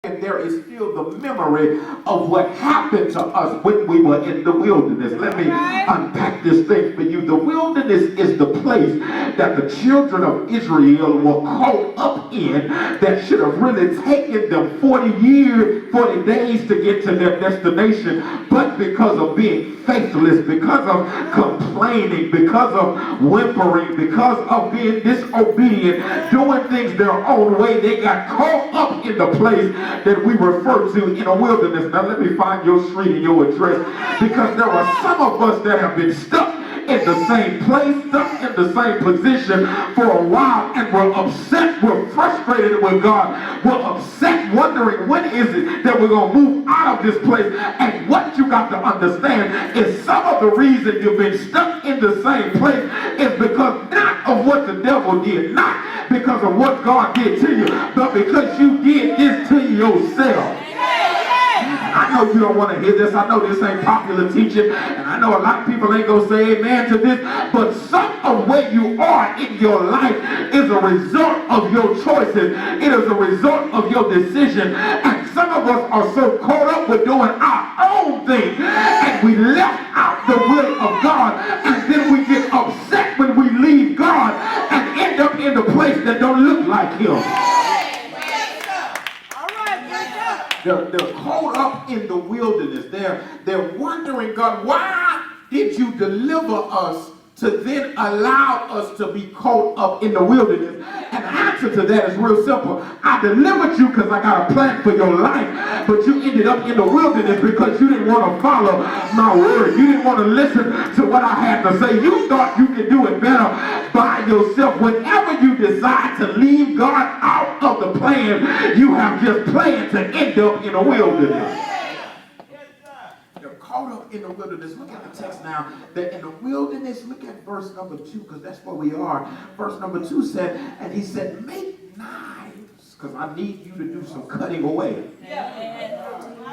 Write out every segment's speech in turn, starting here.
and there is still the memory of what happened to us when we were in the wilderness. Let me unpack this thing for you. The wilderness is the place that the children of Israel were caught up in that should have really taken them 40 days to get to their destination, but because of being faithless, because of complaining, because of whimpering, because of being disobedient, doing things their own way, they got caught up in the place that we refer to in a wilderness. Now let me find your street and your address, because there are some of us that have been stuck in the same place, stuck in the same position for a while, and we're upset, we're frustrated with God, we're upset, wondering when is it that we're going to move out of this place. And what you got to understand is some of the reason you've been stuck in the same place is because not of what the devil did, not because of what God did to you, but because you did this to yourself. I know you don't want to hear this. I know this ain't popular teaching, and I know a lot of people ain't going to say amen to this, but some of where you are in your life is a result of your choices. It is a result of your decision, and some of us are so caught up with doing our own thing, and we left out the will of God, and then we get upset when we leave God and end up in the place that don't look like Him. They're caught up in the wilderness. They're wondering, God, why did you deliver us to then allow us to be caught up in the wilderness? And the answer to that is real simple. I delivered you because I got a plan for your life, but you ended up in the wilderness because you didn't want to follow my word. You didn't want to listen to what I had to say. You thought you could do it better by yourself. Whenever you decide to leave God out of the plan, you have just planned to end up in a wilderness. Caught up in the wilderness. Look at the text now. That in the wilderness, look at verse number 2, because that's where we are. Verse number 2 said, and he said, make knives, because I need you to do some cutting away.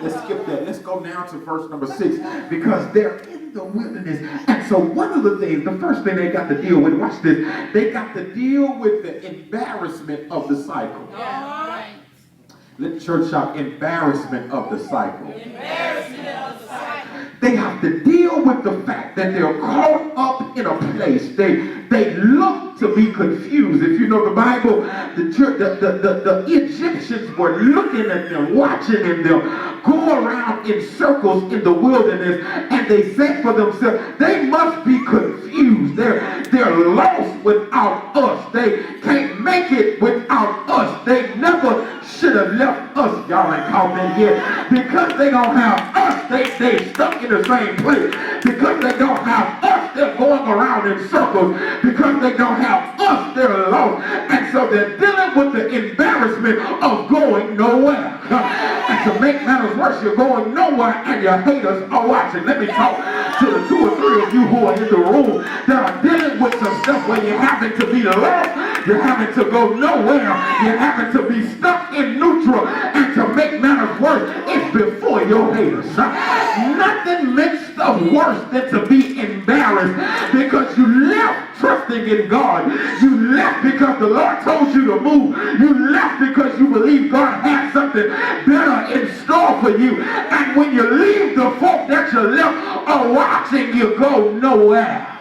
Let's skip that. Let's go now to verse number 6, because they're in the wilderness. And so one of the things, the first thing they got to deal with, watch this, they got to deal with the embarrassment of the cycle. Let the church shout, embarrassment of the cycle. Embarrassment of the cycle. They have to deal with the fact that they're caught up in a place. They look to be confused. If you know the Bible, the Egyptians were looking at them, watching them go around in circles in the wilderness, and they said for themselves, they must be confused. They're lost without us. They can't make it without us. They never should have left us. Y'all ain't caught that yet. Because they don't have us, they stuck in the same place. Because they don't have us, they're going around in circles. Because they don't have us, they're lost. And so they're dealing with the embarrassment of going nowhere. And to make matters worse, you're going nowhere and your haters are watching. Let me talk to the 2 or 3 of you who are in the room that are dealing with some stuff where you're having to be lost, you're having to go nowhere, you're having to be stuck in neutral, and to make matters worse, it's before your haters. Nothing makes stuff worse than to be embarrassed because you left trusting in God. You left because the Lord told you to move. You left because you believe God had something better in store for you. And when you leave, the folk that you left are watching you go nowhere.